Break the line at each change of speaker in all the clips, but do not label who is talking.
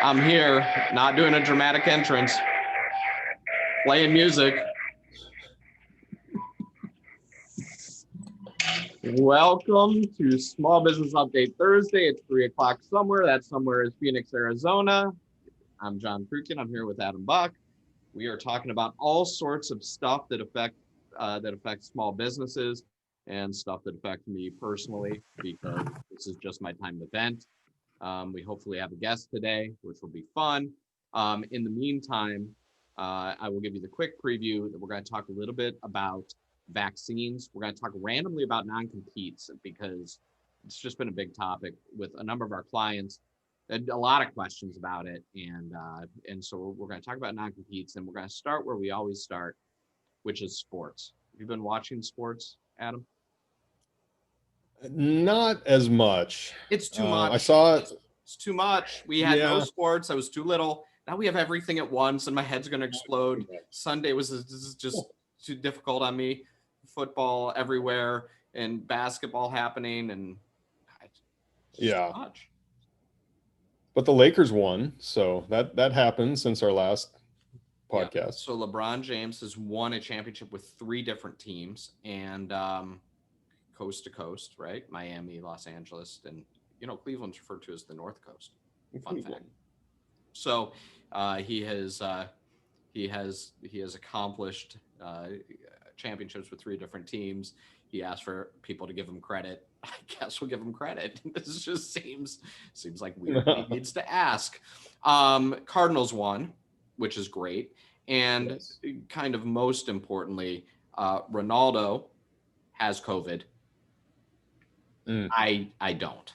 I'm here, not doing a dramatic entrance, playing music. Welcome to Small Business Update Thursday. It's 3 o'clock somewhere. That somewhere is Phoenix, Arizona. I'm John Prukin. I'm here with Adam Buck. We are talking about all sorts of stuff that affect small businesses and stuff that affect me personally, because this is just my time to vent. We hopefully have a guest today, which will be fun. In the meantime, I will give you the quick preview that we're going to talk a little bit about vaccines. We're going to talk randomly about non-competes because it's just been a big topic with a number of our clients. A lot of questions about it, and so we're going to talk about non-competes, and we're going to start where we always start, which is sports. Have you been watching sports, Adam?
Not as much.
It's too much.
I saw it.
It's too much. We had no sports. I was too little. Now we have everything at once, and my head's going to explode. Sunday was just too difficult on me. Football everywhere and basketball happening, and
yeah.
Too much.
But the Lakers won, so that happened since our last podcast.
Yeah. So LeBron James has won a championship with 3 different teams, and coast to coast, right? Miami, Los Angeles, and Cleveland's referred to as the North Coast. Fun fact. So he has accomplished championships with 3 different teams. He asked for people to give him credit. I guess we'll give him credit. This just seems like weird. He needs to ask. Cardinals won, which is great, and yes. Kind of most importantly, Ronaldo has COVID. I don't.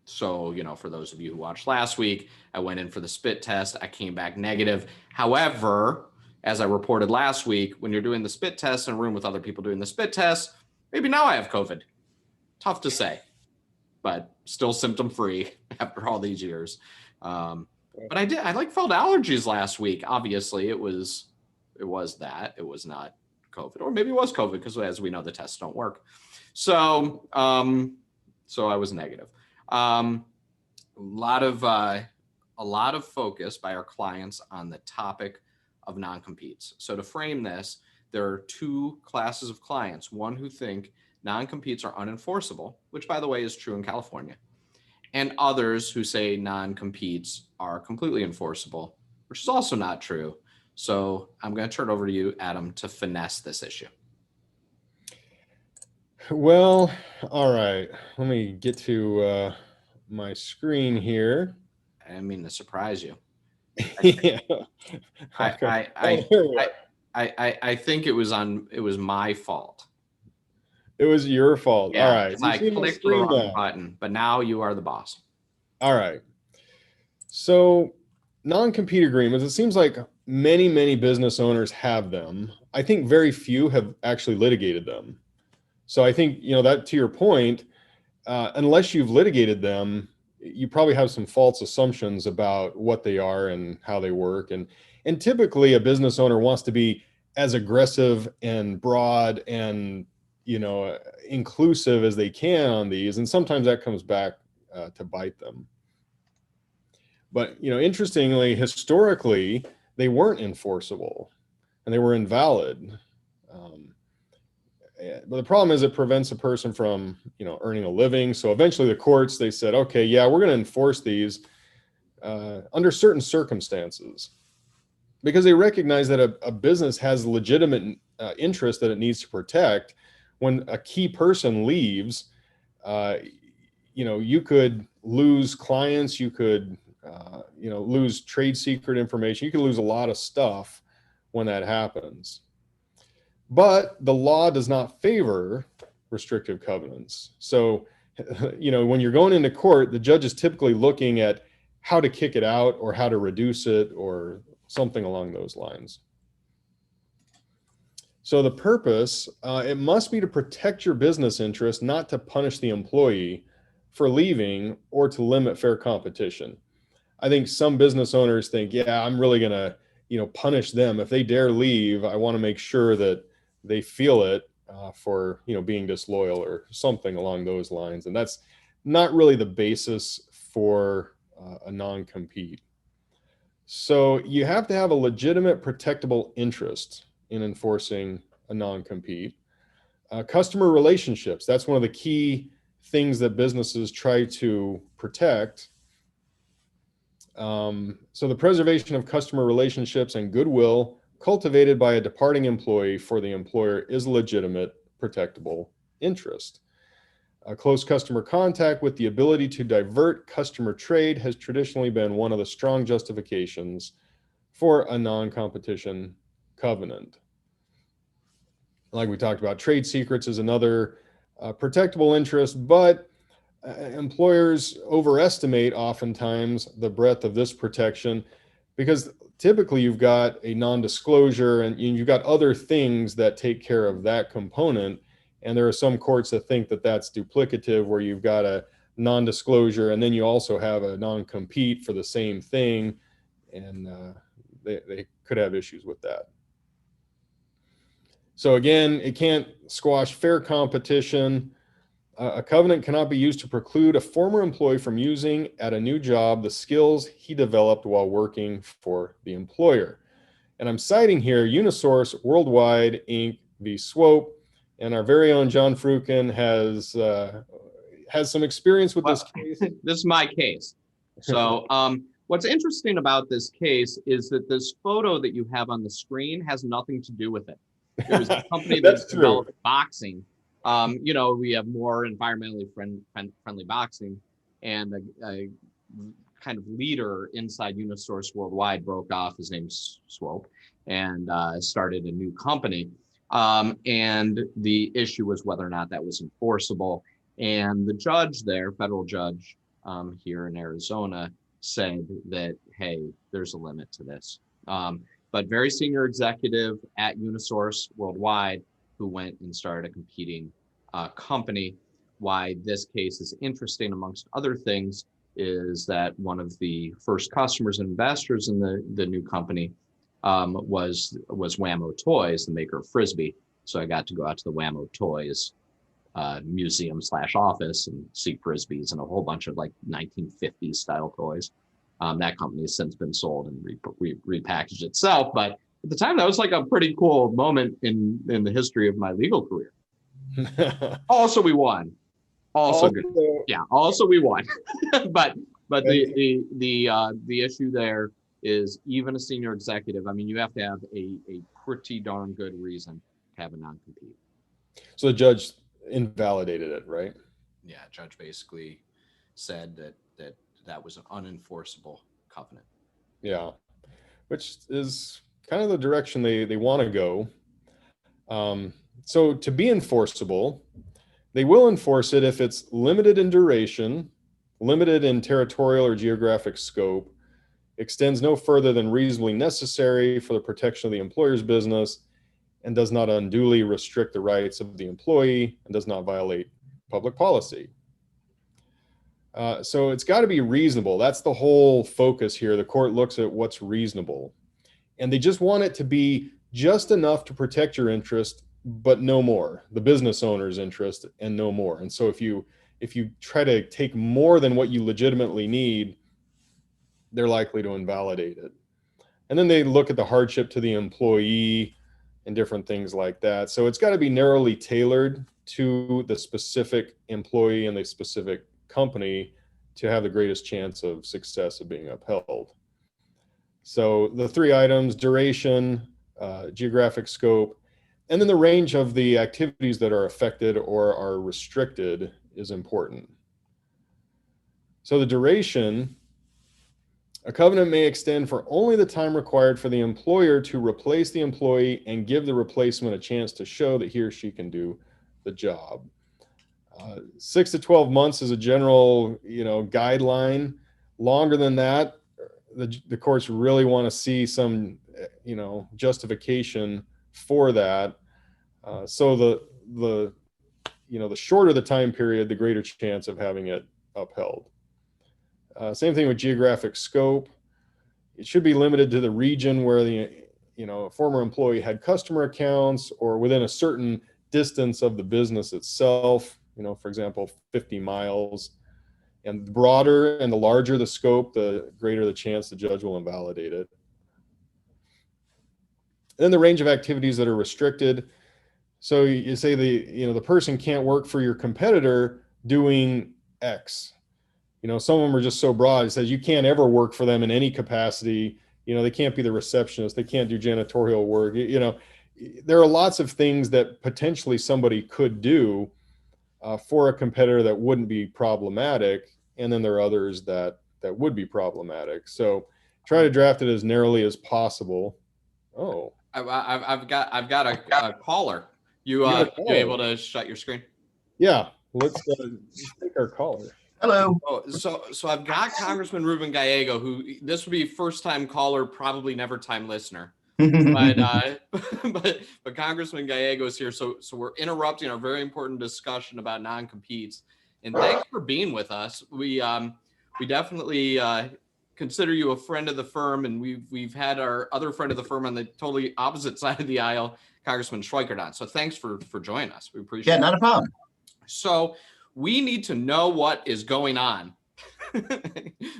So, for those of you who watched last week, I went in for the spit test. I came back negative. However, as I reported last week, when you're doing the spit test in a room with other people doing the spit test, maybe now I have COVID. Tough to say, but still symptom-free after all these years. But I felt allergies last week. Obviously, it was that. It was not COVID, or maybe it was COVID because, as we know, the tests don't work. So I was negative. A lot of focus by our clients on the topic of non-competes. So to frame this, there are 2 classes of clients. One who think non-competes are unenforceable, which, by the way, is true in California, and others who say non-competes are completely enforceable, which is also not true. So I'm going to turn it over to you, Adam, to finesse this issue.
Well, all right. Let me get to my screen here.
I didn't mean to surprise you.
Yeah.
I think it was my fault.
It was your fault.
Yeah,
all right.
I clicked the wrong button, but now you are the boss.
All right. So non-compete agreements, it seems like many business owners have them. I think very few have actually litigated them. So I think, that to your point, unless you've litigated them, you probably have some false assumptions about what they are and how they work. And typically a business owner wants to be as aggressive and broad and, inclusive as they can on these. And sometimes that comes back to bite them. But, interestingly, historically, they weren't enforceable and they were invalid. But the problem is it prevents a person from, earning a living. So eventually the courts, they said, okay, yeah, we're going to enforce these under certain circumstances, because they recognize that a business has legitimate interest that it needs to protect. When a key person leaves, you could lose clients, you could, lose trade secret information. You could lose a lot of stuff when that happens. But the law does not favor restrictive covenants. So, when you're going into court, the judge is typically looking at how to kick it out or how to reduce it or something along those lines. So the purpose, it must be to protect your business interest, not to punish the employee for leaving or to limit fair competition. I think some business owners think, yeah, I'm really going to, punish them. If they dare leave, I want to make sure that they feel it for, being disloyal or something along those lines. And that's not really the basis for a non-compete. So you have to have a legitimate protectable interest in enforcing a non-compete. Customer relationships, that's one of the key things that businesses try to protect. So the preservation of customer relationships and goodwill cultivated by a departing employee for the employer is a legitimate protectable interest. Close customer contact with the ability to divert customer trade has traditionally been one of the strong justifications for a non-competition covenant. Like we talked about, trade secrets is another protectable interest, but employers overestimate oftentimes the breadth of this protection because typically you've got a non-disclosure and you've got other things that take care of that component. And there are some courts that think that that's duplicative, where you've got a non-disclosure and then you also have a non-compete for the same thing. And they could have issues with that. So again, it can't squash fair competition. A covenant cannot be used to preclude a former employee from using at a new job the skills he developed while working for the employer. And I'm citing here Unisource Worldwide Inc. v. Swope, and our very own John Frukin has some experience with this case.
This is my case. So what's interesting about this case is that this photo that you have on the screen has nothing to do with it. It was a company that developed boxing. We have more environmentally friendly boxing, and a kind of leader inside Unisource Worldwide broke off. His name's Swope, and started a new company. And the issue was whether or not that was enforceable. And the judge there, federal judge here in Arizona, said that, hey, there's a limit to this. But very senior executive at Unisource Worldwide who went and started a competing company. Why this case is interesting, amongst other things, is that one of the first customers and investors in the new company was Whammo Toys, the maker of Frisbee. So I got to go out to the Whammo Toys museum / office and see Frisbees and a whole bunch of like 1950s style toys. That company has since been sold and repackaged itself. But at the time, that was like a pretty cool moment in the history of my legal career. Also, we won. Also good. Yeah. Also, we won. but the issue there is, even a senior executive, I mean, you have to have a pretty darn good reason to have a non-compete.
So the judge invalidated it, right?
Yeah, judge basically said that was an unenforceable covenant.
Yeah, which is kind of the direction they want to go. So to be enforceable, they will enforce it if it's limited in duration, limited in territorial or geographic scope, extends no further than reasonably necessary for the protection of the employer's business, and does not unduly restrict the rights of the employee, and does not violate public policy. So it's got to be reasonable. That's the whole focus here. The court looks at what's reasonable, and they just want it to be just enough to protect your interest, but no more, the business owner's interest, and no more. And so if you try to take more than what you legitimately need, they're likely to invalidate it. And then they look at the hardship to the employee and different things like that. So it's got to be narrowly tailored to the specific employee and the specific company to have the greatest chance of success of being upheld. So the three items: duration, geographic scope, and then the range of the activities that are affected or are restricted is important. So the duration, a covenant may extend for only the time required for the employer to replace the employee and give the replacement a chance to show that he or she can do the job. 6 to 12 months is a general, guideline. Longer than that, the courts really want to see some, justification for that. So the shorter the time period, the greater chance of having it upheld. Same thing with geographic scope. It should be limited to the region where the former employee had customer accounts, or within a certain distance of the business itself. For example, 50 miles. And the broader and the larger the scope, the greater the chance the judge will invalidate it. And then the range of activities that are restricted. So you say the person can't work for your competitor doing X. Some of them are just so broad. It says you can't ever work for them in any capacity. They can't be the receptionist. They can't do janitorial work. There are lots of things that potentially somebody could do for a competitor that wouldn't be problematic. And then there are others that would be problematic. So try to draft it as narrowly as possible. Oh,
I've got a caller. You able to shut your screen?
Yeah, let's take our caller.
Hello.
Oh, so I've got Congressman Ruben Gallego, who this would be first time caller, probably never time listener. but Congressman Gallego is here, so we're interrupting our very important discussion about non-competes. And thanks for being with us. We definitely consider you a friend of the firm, and we've had our other friend of the firm on the totally opposite side of the aisle, Congressman Schweikert, on. So thanks for joining us. We appreciate it.
Yeah, not a problem.
So we need to know what is going on.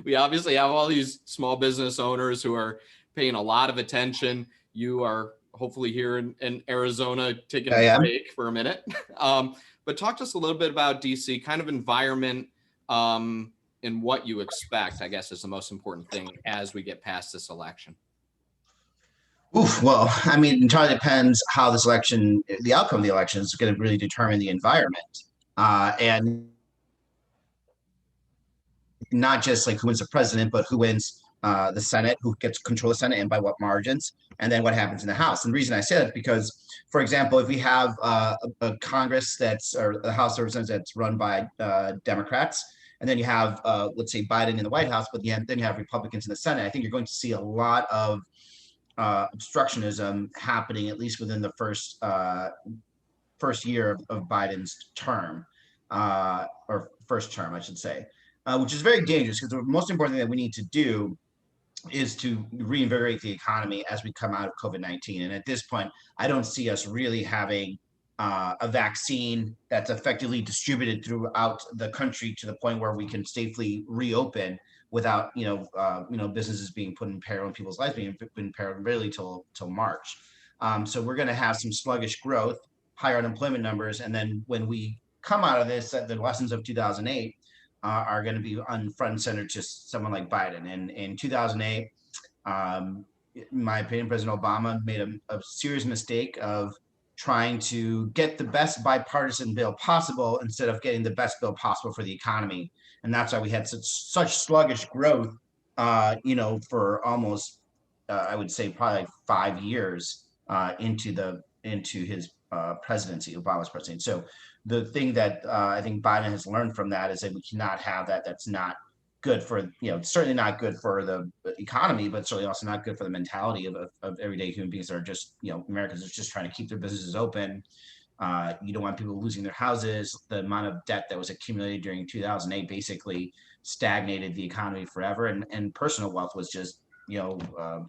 We obviously have all these small business owners who are paying a lot of attention. You are hopefully here in Arizona taking a break for a minute. But talk to us a little bit about DC, kind of environment, and what you expect, I guess, is the most important thing as we get past this election.
Oof, well, I mean, it entirely depends how this election, the outcome of the election is going to really determine the environment. And not just like who wins the president, but who wins the Senate, who gets control of the Senate and by what margins, and then what happens in the House. And the reason I say that is because, for example, if we have a Congress or the House of Representatives that's run by Democrats, and then you have, let's say, Biden in the White House, but then you have Republicans in the Senate, I think you're going to see a lot of obstructionism happening, at least within the first year of Biden's term, or first term, I should say, which is very dangerous, because the most important thing that we need to do is to reinvigorate the economy as we come out of COVID-19. And at this point, I don't see us really having a vaccine that's effectively distributed throughout the country to the point where we can safely reopen without businesses being put in peril and people's lives being put in peril really till March. So we're going to have some sluggish growth, higher unemployment numbers, and then when we come out of this, the lessons of 2008 are going to be on front and center to someone like Biden. And in 2008, in my opinion, President Obama made a serious mistake of trying to get the best bipartisan bill possible instead of getting the best bill possible for the economy. And that's why we had such sluggish growth, for almost, I would say, probably like 5 years into his presidency, Obama's presidency. So the thing that I think Biden has learned from that is that we cannot have that. That's not good for, certainly not good for the economy, but certainly also not good for the mentality of everyday human beings that are just, Americans are just trying to keep their businesses open. You don't want people losing their houses. The amount of debt that was accumulated during 2008 basically stagnated the economy forever, and personal wealth was just,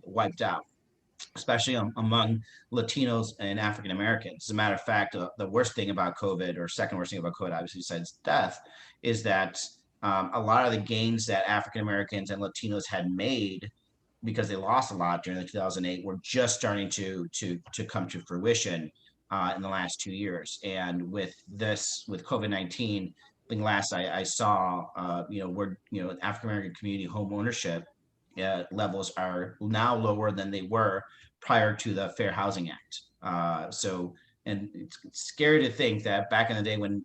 wiped out, especially among Latinos and African Americans. As a matter of fact, the worst thing about COVID, or second worst thing about COVID, obviously besides death, is that a lot of the gains that African Americans and Latinos had made, because they lost a lot during the 2008, were just starting to come to fruition in the last 2 years. And with COVID-19, I think last I saw, African American community home ownership levels are now lower than they were prior to the Fair Housing Act. And it's scary to think that back in the day when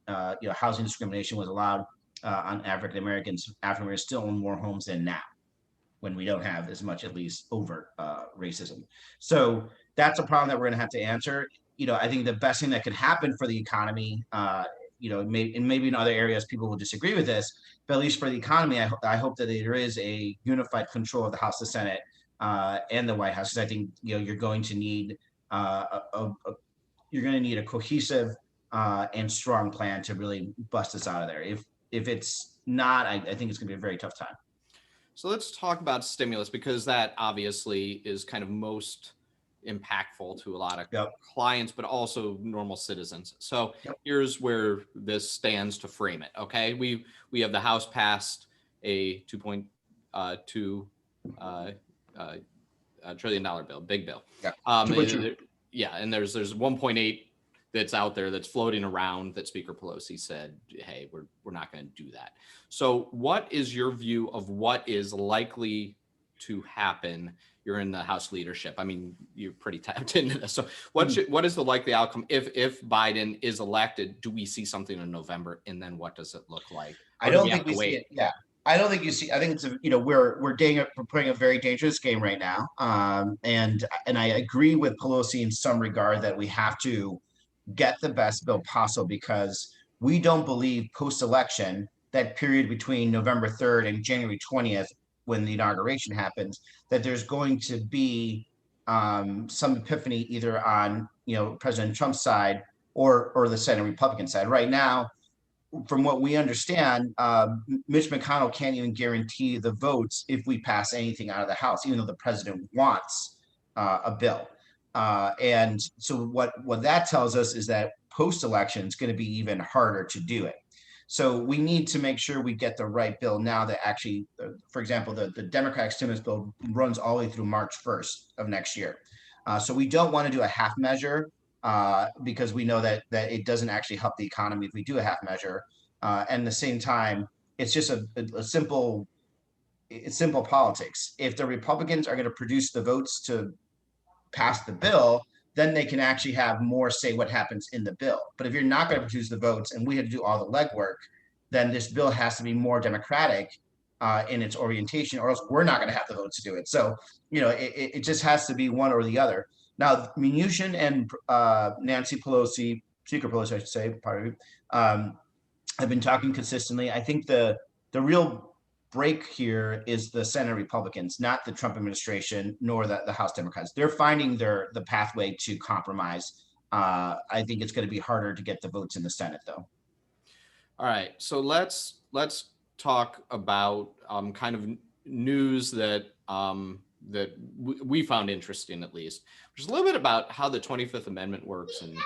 housing discrimination was allowed on African Americans still own more homes than now, when we don't have as much, at least, overt racism. So that's a problem that we're going to have to answer. I think the best thing that could happen for the economy, maybe in other areas people will disagree with this, but at least for the economy, I hope that there is a unified control of the House, the Senate, and the White House. Because I think you're going to need a cohesive and strong plan to really bust us out of there. If it's not, I think it's going to be a very tough time. So
let's talk about stimulus, because that obviously is kind of impactful to a lot of
Yep.
clients, but also normal citizens. So
Yep.
here's where this stands to frame it. Okay, we have the House passed a $2.2 trillion bill, big bill.
Yeah.
Um,
2.2.
yeah, and there's 1.8 that's out there that's floating around that Speaker Pelosi said, hey, we're not going to do that. So what is your view of what is likely to happen? You're in the House leadership. I mean, you're pretty tapped into this. So what is the likely outcome if Biden is elected? Do we see something in November? And then what does it look like?
I don't think we see it. Yeah. I don't think you see. I think it's we're playing a very dangerous game right now. And I agree with Pelosi in some regard that we have to get the best bill possible, because we don't believe post-election, that period between November 3rd and January 20th, when the inauguration happens, that there's going to be some epiphany either on President Trump's side or the Senate Republican side. Right now, from what we understand, Mitch McConnell can't even guarantee the votes if we pass anything out of the House, even though the president wants a bill. And so what that tells us is that post-election it's going to be even harder to do it. So we need to make sure we get the right bill now that actually, for example, the Democratic stimulus bill runs all the way through March 1st of next year. So we don't want to do a half measure because we know that it doesn't actually help the economy if we do a half measure. And at the same time, it's just it's simple politics. If the Republicans are going to produce the votes to pass the bill, then they can actually have more say what happens in the bill. But if you're not going to produce the votes and we have to do all the legwork, then this bill has to be more democratic in its orientation, or else we're not going to have the votes to do it. So, it just has to be one or the other. Now, Mnuchin and Nancy Pelosi, Speaker Pelosi, I should say, have been talking consistently. I think the real break here is the Senate Republicans, not the Trump administration, nor the House Democrats. They're finding the pathway to compromise. I think it's going to be harder to get the votes in the Senate, though.
All right, so let's talk about kind of news that we found interesting, at least, which is a little bit about how the 25th Amendment works, and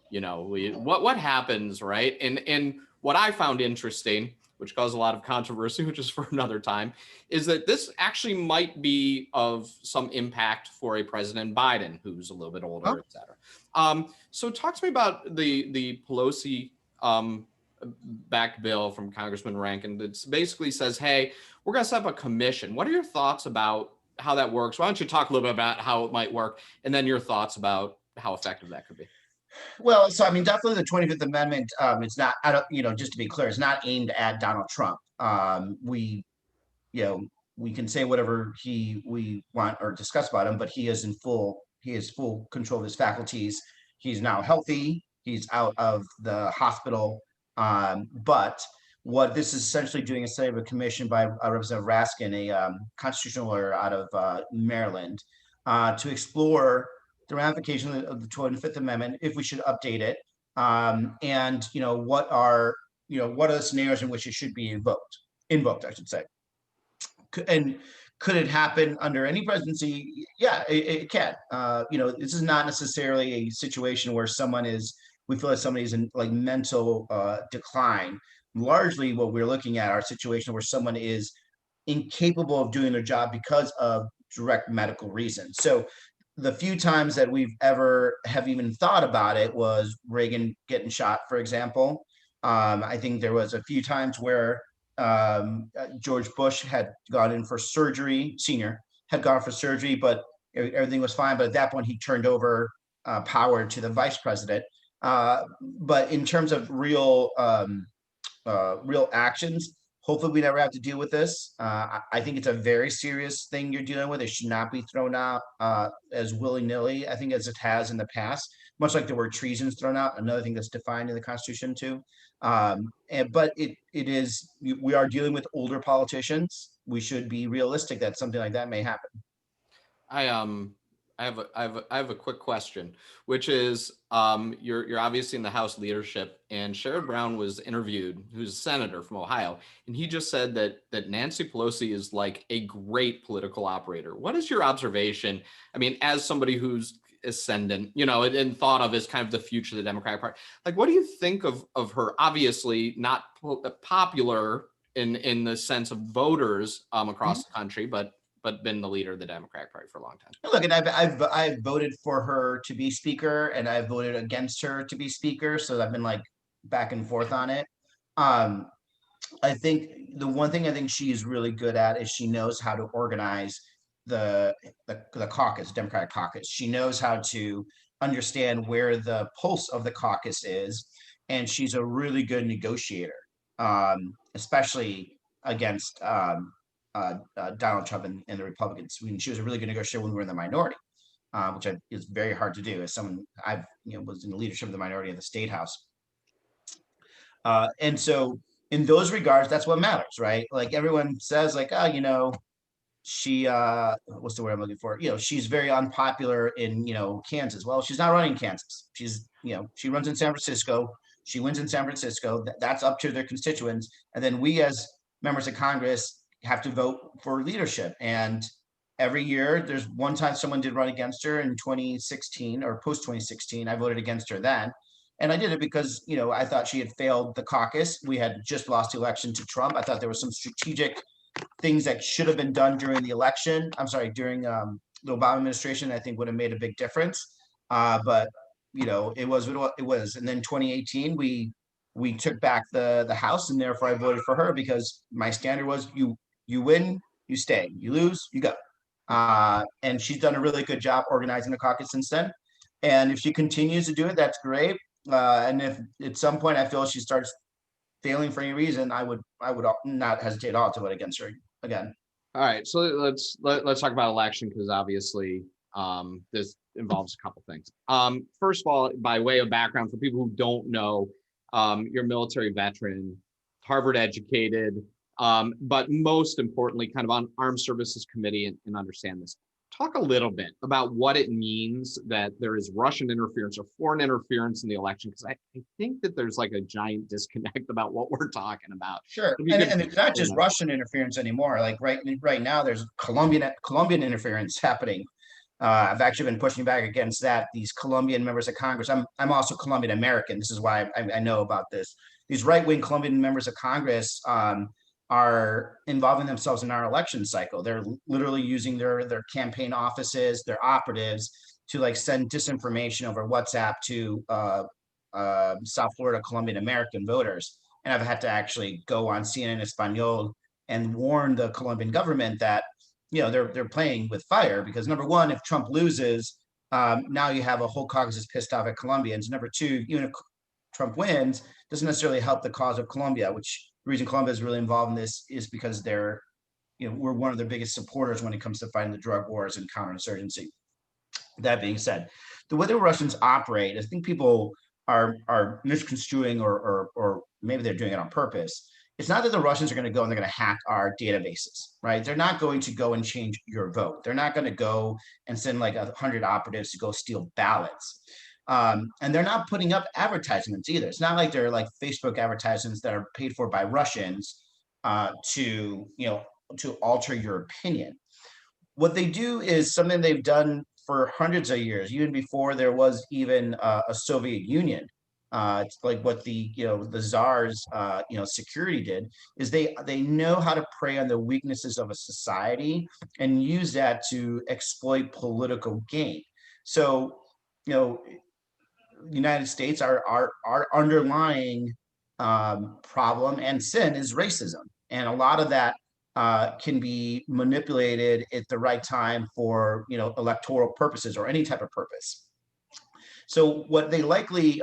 what happens, right? And what I found interesting, which caused a lot of controversy, which is for another time, is that this actually might be of some impact for a President Biden who's a little bit older, et cetera. So talk to me about the Pelosi backed bill from Congressman Rankin that basically says, hey, we're going to set up a commission. What are your thoughts about how that works? Why don't you talk a little bit about how it might work, and then your thoughts about how effective that could be?
Well, so I mean, definitely the 25th Amendment. It's not, just to be clear, it's not aimed at Donald Trump. We can say whatever we want or discuss about him, but he has full control of his faculties. He's now healthy. He's out of the hospital. But what this is essentially doing is setting up a commission by Representative Raskin, a constitutional lawyer out of Maryland, to explore the ramifications of the 25th Amendment, if we should update it, and what are the scenarios in which it should be invoked, I should say. And could it happen under any presidency? Yeah, it can. This is not necessarily a situation where we feel like somebody is in like mental decline. Largely, what we're looking at are situations where someone is incapable of doing their job because of direct medical reasons. So the few times that we've ever have even thought about it was Reagan getting shot, for example. I think there was a few times where George Bush had gone in for surgery, senior had gone for surgery, but everything was fine. But at that point, he turned over power to the vice president. But in terms of real actions, hopefully we never have to deal with this. I think it's a very serious thing you're dealing with. It should not be thrown out as willy-nilly, I think, as it has in the past, much like the word treason is thrown out, another thing that's defined in the Constitution too. But we are dealing with older politicians. We should be realistic that something like that may happen.
I have a quick question, which is you're obviously in the House leadership, and Sherrod Brown was interviewed, who's a senator from Ohio, and he just said that Nancy Pelosi is like a great political operator. What is your observation? I mean, as somebody who's ascendant, and thought of as kind of the future of the Democratic Party. Like, what do you think of her? Obviously not popular in the sense of voters across the country, but been the leader of the Democratic Party for a long time.
Look, and I've voted for her to be speaker, and I've voted against her to be speaker. So I've been like back and forth on it. I think the one thing I think she's really good at is she knows how to organize the caucus, Democratic caucus. She knows how to understand where the pulse of the caucus is, and she's a really good negotiator, especially against Donald Trump and the Republicans. I mean, she was a really good negotiator when we were in the minority, which is very hard to do as someone was in the leadership of the minority of the state house. And so in those regards, that's what matters, right? Like everyone says, like, oh, she what's the word I'm looking for? She's very unpopular in Kansas. Well, she's not running Kansas. She's she runs in San Francisco. She wins in San Francisco. That's up to their constituents. And then we as members of Congress have to vote for leadership. And every year, there's one time someone did run against her in 2016 or post 2016. I voted against her then. And I did it because, I thought she had failed the caucus. We had just lost the election to Trump. I thought there was some strategic things that should have been done during the election. I'm sorry, during the Obama administration, I think would have made a big difference. But, it was what it was. And then 2018, we took back the House, and therefore I voted for her because my standard was you win, you stay, you lose, you go. And she's done a really good job organizing the caucus since then. And if she continues to do it, that's great. And if at some point I feel she starts failing for any reason, I would not hesitate at all to vote against her again.
All right, so let's talk about election, because obviously this involves a couple things. First of all, by way of background for people who don't know, you're a military veteran, Harvard educated, but most importantly, kind of on Armed Services Committee and understand this. Talk a little bit about what it means that there is Russian interference or foreign interference in the election, because I think that there's like a giant disconnect about what we're talking about.
Sure, and it's not just Russian interference anymore. Like right now, there's Colombian interference happening. I've actually been pushing back against that. These Colombian members of Congress. I'm also Colombian American. This is why I know about this. These right-wing Colombian members of Congress are involving themselves in our election cycle. They're literally using their campaign offices, their operatives, to like send disinformation over WhatsApp to South Florida Colombian American voters. And I've had to actually go on CNN Espanol and warn the Colombian government that they're playing with fire, because number one, if Trump loses, now you have a whole caucus is pissed off at Colombians. Number two, even if Trump wins, doesn't necessarily help the cause of Colombia, which the reason Colombia is really involved in this is because we're one of their biggest supporters when it comes to fighting the drug wars and counterinsurgency. That being said, the way the Russians operate, I think people are misconstruing or maybe they're doing it on purpose. It's not that the Russians are going to go and they're going to hack our databases, right? They're not going to go and change your vote. They're not going to go and send like 100 operatives to go steal ballots. And they're not putting up advertisements either. It's not like they're like Facebook advertisements that are paid for by Russians to alter your opinion. What they do is something they've done for hundreds of years, even before there was even a Soviet Union. It's like what the czars security did is they know how to prey on the weaknesses of a society and use that to exploit political gain. So United States, our underlying problem and sin is racism, and a lot of that can be manipulated at the right time for electoral purposes or any type of purpose. So what they likely,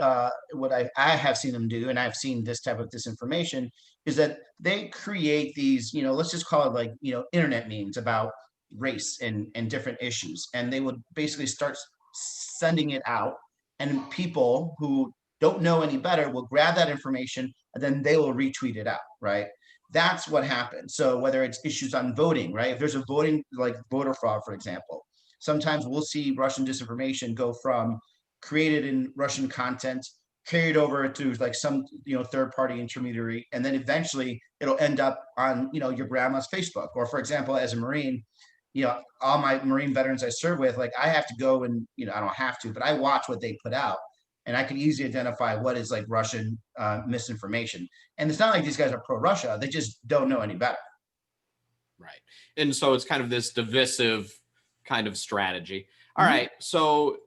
what I have seen them do, and I've seen this type of disinformation, is that they create these, let's just call it like, internet memes about race and different issues. And they would basically start sending it out, and people who don't know any better will grab that information and then they will retweet it out, right? That's what happens. So whether it's issues on voting, right? If there's a voting, like voter fraud, for example, sometimes we'll see Russian disinformation go from created in Russian content, carried over to like some third-party intermediary, and then eventually it'll end up on your grandma's Facebook. Or for example, as a Marine, all my Marine veterans I serve with, like I have to go and, I don't have to, but I watch what they put out and I can easily identify what is like Russian misinformation. And it's not like these guys are pro-Russia. They just don't know any better.
Right. And so it's kind of this divisive kind of strategy. All right. So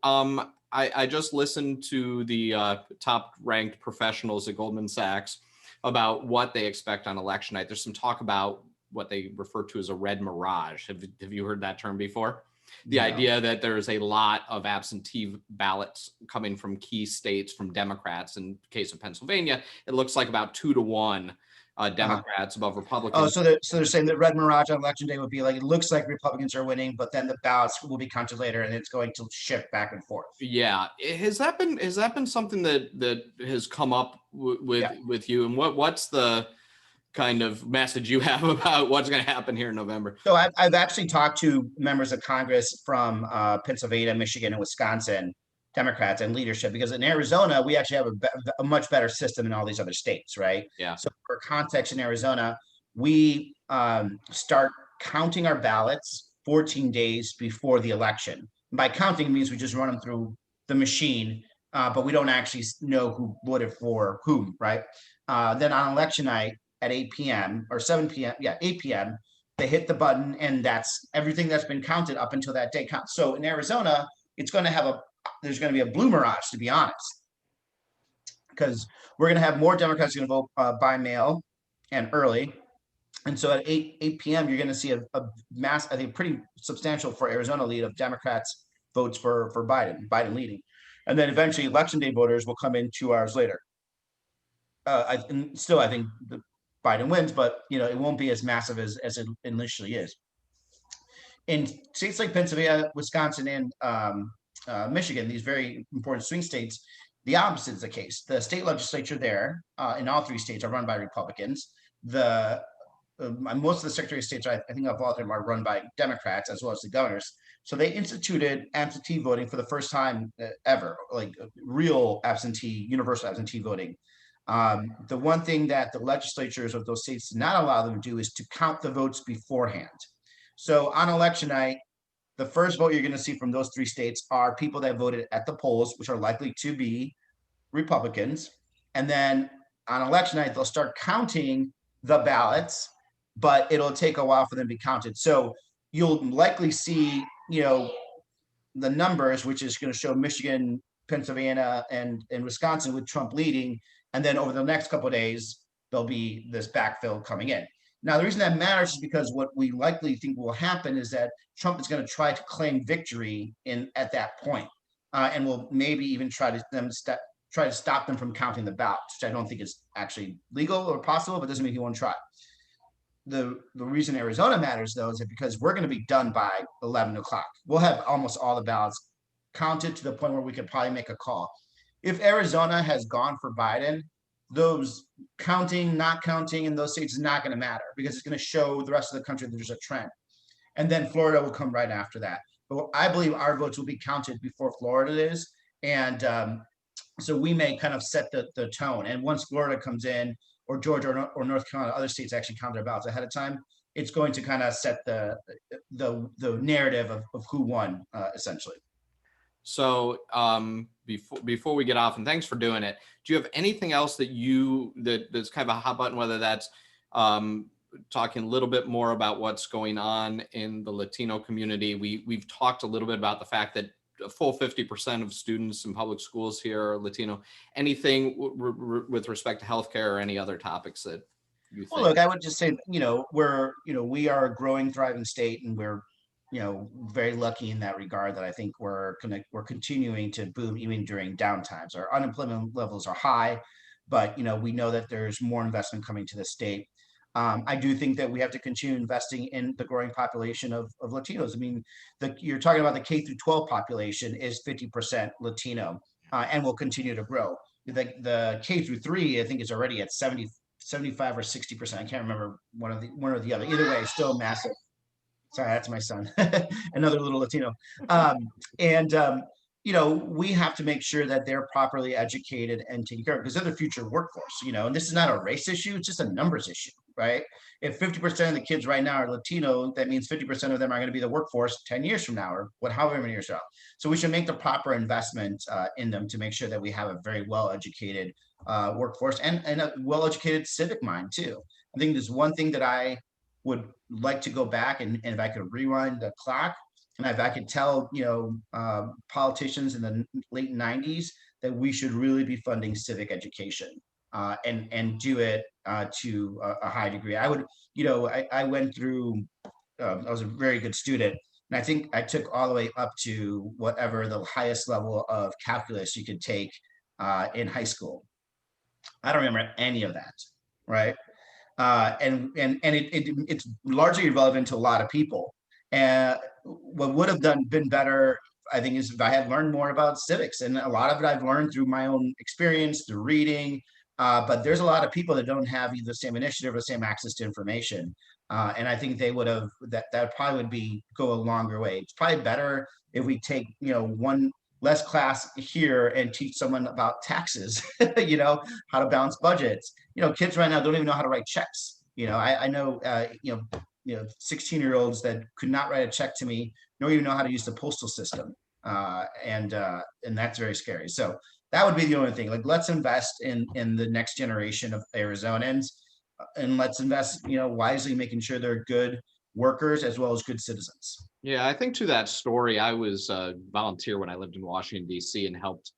I just listened to the top ranked professionals at Goldman Sachs about what they expect on election night. There's some talk about what they refer to as a red mirage. Have you heard that term before? The idea that there's a lot of absentee ballots coming from key states from Democrats. In the case of Pennsylvania, it looks like about 2-to-1 Democrats above Republicans.
Oh, so they're saying that red mirage on election day would be like, it looks like Republicans are winning, but then the ballots will be counted later and it's going to shift back and forth.
Yeah. Has that been something that has come up with you? And what's the kind of message you have about what's going to happen here in November?
So I've actually talked to members of Congress from Pennsylvania, Michigan, and Wisconsin, Democrats and leadership, because in Arizona, we actually have a much better system than all these other states, right?
Yeah.
So for context, in Arizona, we start counting our ballots 14 days before the election. And by counting means we just run them through the machine, but we don't actually know who voted for whom, right? Then on election night at 8 p.m. or 7 p.m., 8 p.m., they hit the button and that's everything that's been counted up until that day counts. So in Arizona, it's going to there's going to be a blue mirage, to be honest, because we're going to have more Democrats going to vote by mail and early. And so at 8 p.m., you're going to see a mass, I think, pretty substantial for Arizona lead of Democrats votes for Biden leading. And then eventually election day voters will come in 2 hours later. I think Biden wins, but it won't be as massive as it initially is. In states like Pennsylvania, Wisconsin, and Michigan, these very important swing states, the opposite is the case. The state legislature there, in all 3 states, are run by Republicans. Most of the Secretary of States, I think of all of them, are run by Democrats, as well as the governors. So they instituted absentee voting for the first time ever, like real universal absentee voting. The one thing that the legislatures of those states did not allow them to do is to count the votes beforehand. So on election night, the first vote you're going to see from those 3 states are people that voted at the polls, which are likely to be Republicans. And then on election night, they'll start counting the ballots, but it'll take a while for them to be counted. So you'll likely see, the numbers, which is going to show Michigan, Pennsylvania, and Wisconsin with Trump leading. And then over the next couple of days, there'll be this backfill coming in. Now, the reason that matters is because what we likely think will happen is that Trump is going to try to claim victory at that point, and will maybe even try to stop them from counting the ballots, which I don't think is actually legal or possible, but doesn't mean he won't try. The reason Arizona matters, though, is that because we're going to be done by 11 o'clock. We'll have almost all the ballots counted to the point where we could probably make a call. If Arizona has gone for Biden, those counting, not counting in those states is not going to matter, because it's going to show the rest of the country that there's a trend. And then Florida will come right after that. But I believe our votes will be counted before Florida is. And so we may kind of set the tone. And once Florida comes in, or Georgia or North Carolina, other states actually count their ballots ahead of time, it's going to kind of set the narrative of who won, essentially.
So before we get off, and thanks for doing it, do you have anything else that's kind of a hot button, whether that's talking a little bit more about what's going on in the Latino community? We've talked a little bit about the fact that a full 50% of students in public schools here are Latino. Anything with respect to healthcare or any other topics that you think?
Well, look, I would just say, we are a growing, thriving state, and we're very lucky in that regard, that I think we're continuing to boom even during downtimes. Our unemployment levels are high, but we know that there's more investment coming to the state. I do think that we have to continue investing in the growing population of Latinos. I mean, you're talking about the K through 12 population is 50% Latino, and will continue to grow. The K through 3, I think, is already at 75 or 60%. I can't remember one or the other. Either way, still massive. Sorry, that's my son, another little Latino. We have to make sure that they're properly educated and taken care of, because they're the future workforce, and this is not a race issue, it's just a numbers issue, right? If 50% of the kids right now are Latino, that means 50% of them are going to be the workforce 10 years from now, or however many years from now. So we should make the proper investment in them to make sure that we have a very well-educated workforce and a well-educated civic mind too. I think there's one thing that I would like to go back and if I could rewind the clock, and if I could tell, politicians in the late 90s that we should really be funding civic education and do it to a high degree. I would, I went through, I was a very good student, and I think I took all the way up to whatever the highest level of calculus you could take in high school. I don't remember any of that, right? It's largely irrelevant to a lot of people. And what would have been better, I think, is if I had learned more about civics, and a lot of it I've learned through my own experience, through reading. But there's a lot of people that don't have either the same initiative or the same access to information. And I think they would have that probably would go a longer way. It's probably better if we take one less class here and teach someone about taxes, how to balance budgets. Kids right now don't even know how to write checks. I know 16-year-olds that could not write a check to me, don't even know how to use the postal system. And that's very scary. So that would be the only thing. Like, let's invest in the next generation of Arizonans, and let's invest, wisely, making sure they're good workers as well as good citizens.
Yeah, I think to that story, I was a volunteer when I lived in Washington, D.C. and helped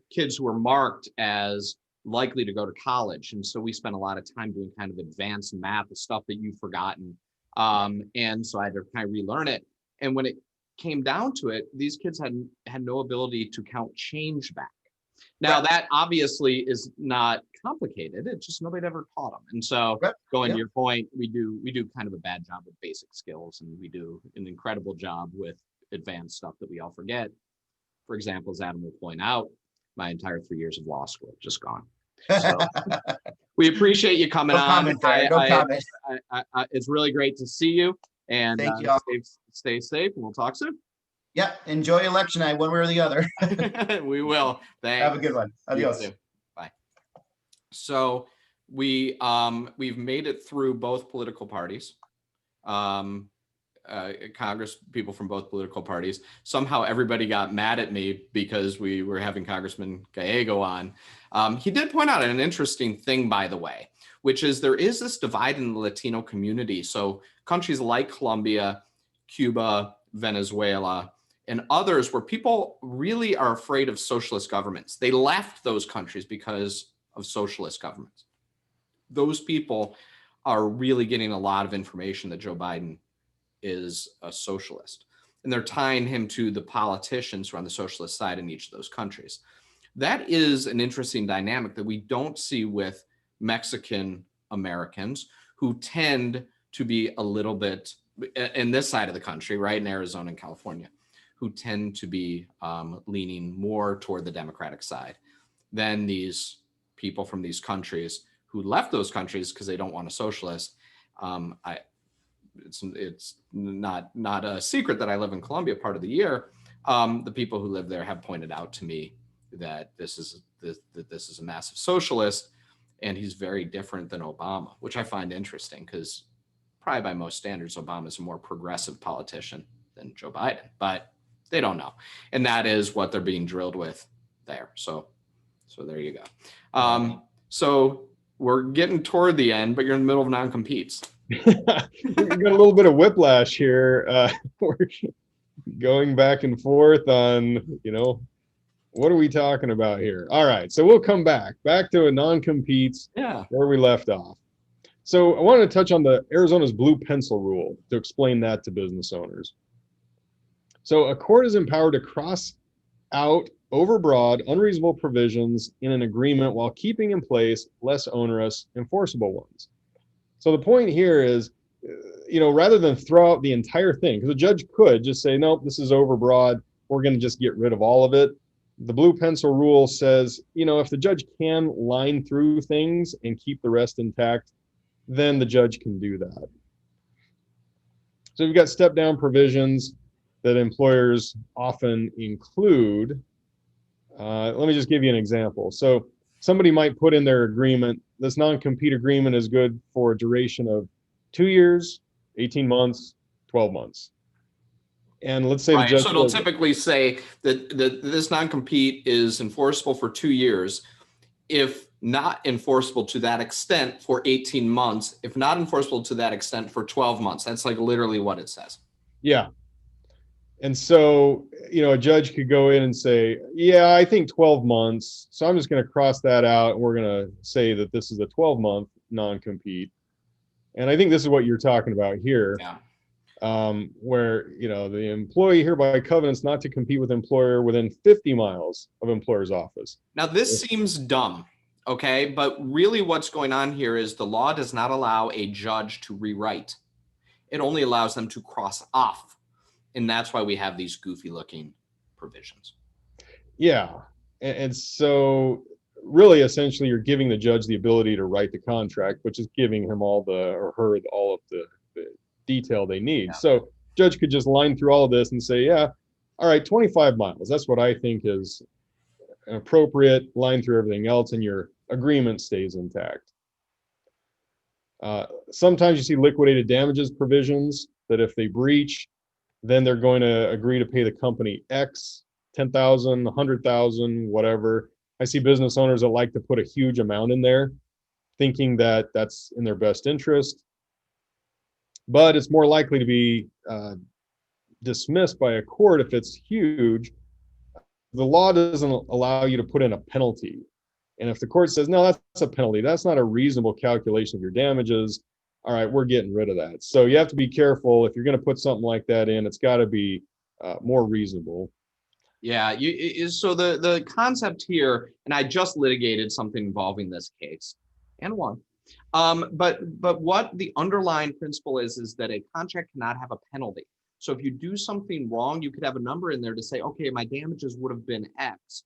kids who were marked as likely to go to college. And so we spent a lot of time doing kind of advanced math, the stuff that you've forgotten. And so I had to kind of relearn it. And when it came down to it, these kids had no ability to count change back. Now, that obviously is not complicated. It's just nobody ever taught them. And so going to your point, we do kind of a bad job with basic skills, and we do an incredible job with advanced stuff that we all forget. For example, as Adam will point out, my entire 3 years of law school just gone. So we appreciate you coming on. It's really great to see you. And
thank you all.
Stay safe, and we'll talk soon.
Yeah, enjoy election night, one way or the other.
We will. Thanks.
Have a good one. Adios.
Bye. So we've made it through both political parties. Congress people from both political parties. Somehow everybody got mad at me because we were having Congressman Gallego on. He did point out an interesting thing, by the way, which is there is this divide in the Latino community. So countries like Colombia, Cuba, Venezuela, and others where people really are afraid of socialist governments. They left those countries because of socialist governments. Those people are really getting a lot of information that Joe Biden is a socialist. And they're tying him to the politicians who are on the socialist side in each of those countries. That is an interesting dynamic that we don't see with Mexican Americans, who tend to be a little bit in this side of the country, right, in Arizona and California, who tend to be leaning more toward the Democratic side than these people from these countries who left those countries because they don't want a socialist. It's not a secret that I live in Colombia part of the year. The people who live there have pointed out to me that this is a massive socialist, and he's very different than Obama, which I find interesting because probably by most standards, Obama is a more progressive politician than Joe Biden, but they don't know. And that is what they're being drilled with there. So there you go. So we're getting toward the end, but you're in the middle of non-competes.
We got a little bit of whiplash here. We're going back and forth on, what are we talking about here? All right, so we'll come back to a non-competes where we left off. So I wanted to touch on Arizona's blue pencil rule to explain that to business owners. So a court is empowered to cross out overbroad, unreasonable provisions in an agreement while keeping in place less onerous, enforceable ones. So the point here is, rather than throw out the entire thing, because the judge could just say, nope, this is overbroad, we're going to just get rid of all of it. The blue pencil rule says, if the judge can line through things and keep the rest intact, then the judge can do that. So you've got step down provisions that employers often include. Let me just give you an example. So somebody might put in their agreement, this non-compete agreement is good for a duration of 2 years, 18 months, 12 months. And let's say the
Right.
judge
So it'll
says,
typically say that this non-compete is enforceable for 2 years. If not enforceable to that extent for 18 months, if not enforceable to that extent for 12 months. That's like literally what it says.
yeah. And so, a judge could go in and say, yeah, I think 12 months. So I'm just going to cross that out. And we're going to say that this is a 12-month non-compete. And I think this is what you're talking about here.
Yeah.
Where, the employee hereby covenants not to compete with employer within 50 miles of employer's office.
Now, this seems dumb, okay? But really what's going on here is the law does not allow a judge to rewrite. It only allows them to cross off. And that's why we have these goofy looking provisions.
Yeah. And so really, essentially, you're giving the judge the ability to write the contract, which is giving him all of the detail they need.
Yeah.
So judge could just line through all of this and say, yeah, all right, 25 miles. That's what I think is an appropriate, line through everything else, and your agreement stays intact. Sometimes you see liquidated damages provisions that if they breach, then they're going to agree to pay the company X, 10,000, 100,000, whatever. I see business owners that like to put a huge amount in there, thinking that that's in their best interest. But it's more likely to be dismissed by a court if it's huge. The law doesn't allow you to put in a penalty. And if the court says, no, that's a penalty, that's not a reasonable calculation of your damages, all right, we're getting rid of that. So you have to be careful. If you're going to put something like that in, it's got to be more reasonable.
Yeah, so the concept here, and I just litigated something involving this case and won. But what the underlying principle is that a contract cannot have a penalty. So if you do something wrong, you could have a number in there to say, okay, my damages would have been X.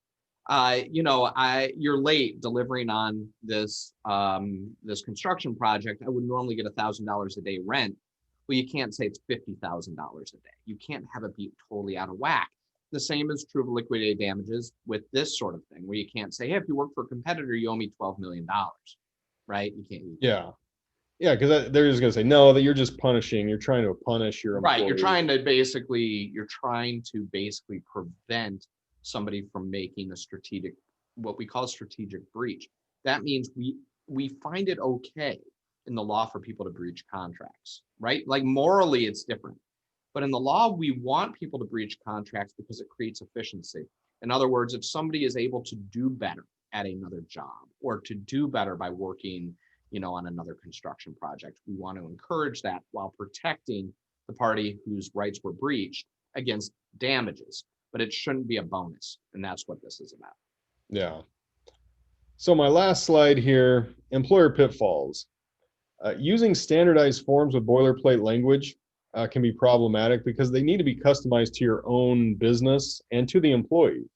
You're late delivering on this construction project. I would normally get $1,000 a day rent. Well, you can't say it's $50,000 a day. You can't have it be totally out of whack. The same is true of liquidated damages with this sort of thing, where you can't say, hey, if you work for a competitor, you owe me $12 million, right? You can't.
Yeah, because they're just going to say, no, that you're just punishing. You're trying to punish your employee.
Right. You're trying to basically prevent somebody from making what we call strategic breach. That means we find it okay in the law for people to breach contracts, right? Like morally, it's different. But in the law, we want people to breach contracts because it creates efficiency. In other words, if somebody is able to do better at another job or to do better by working, on another construction project, we want to encourage that while protecting the party whose rights were breached against damages. But it shouldn't be a bonus. And that's what this is about.
Yeah. So my last slide here, employer pitfalls. Using standardized forms with boilerplate language can be problematic because they need to be customized to your own business and to the employee.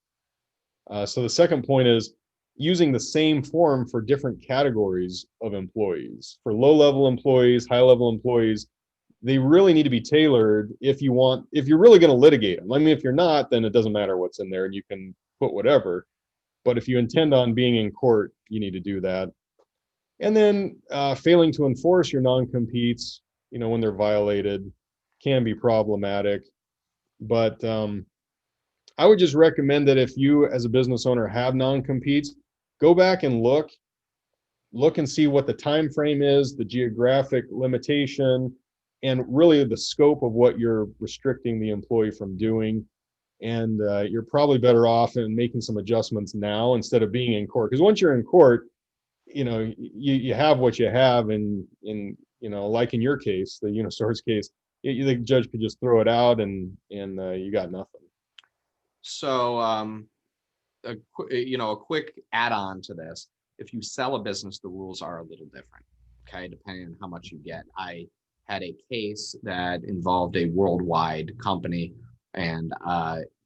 So the second point is using the same form for different categories of employees. For low-level employees, high-level employees, they really need to be tailored if you're really going to litigate them. I mean, if you're not, then it doesn't matter what's in there and you can put whatever. But if you intend on being in court, you need to do that. And then failing to enforce your non-competes, when they're violated, can be problematic. But I would just recommend that if you as a business owner have non-competes, go back and look and see what the time frame is, the geographic limitation, and really the scope of what you're restricting the employee from doing. And you're probably better off in making some adjustments now instead of being in court. Because once you're in court, you have what you have, and like in your case, the Unisource case, the judge could just throw it out and you got nothing.
So a quick add-on to this, if you sell a business, the rules are a little different, okay, depending on how much you get. I had a case that involved a worldwide company, and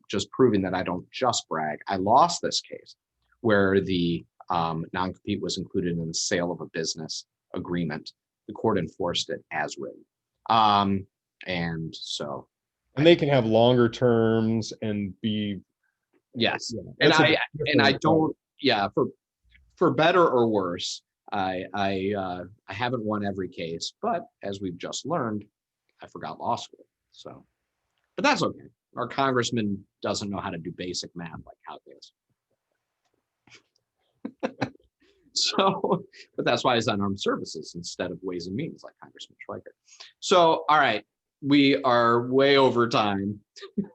just proving that I don't just brag, I lost this case where the non-compete was included in the sale of a business agreement. The court enforced it as written. And they
can have longer terms and be.
Yes.
Yeah,
and I don't, yeah, for better or worse, I haven't won every case, but as we've just learned, I forgot law school. So, but that's okay. Our congressman doesn't know how to do basic math like calculus. So, but that's why he's on armed services instead of ways and means like Congressman Schweiker. So, all right, we are way over time.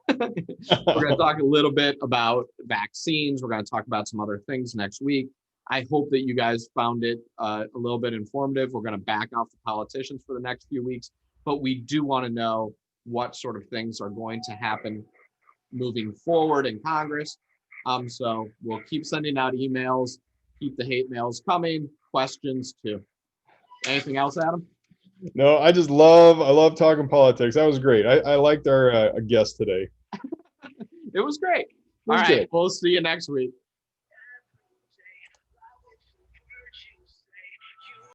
We're going to talk a little bit about vaccines. We're going to talk about some other things next week. I hope that you guys found it a little bit informative. We're going to back off the politicians for the next few weeks, but we do want to know what sort of things are going to happen moving forward in Congress. So we'll keep sending out emails, keep the hate mails coming, questions too. Anything else, Adam?
No, I love talking politics. That was great. I liked our guest today.
It was great.
It was
All right,
good.
we'll see you next week.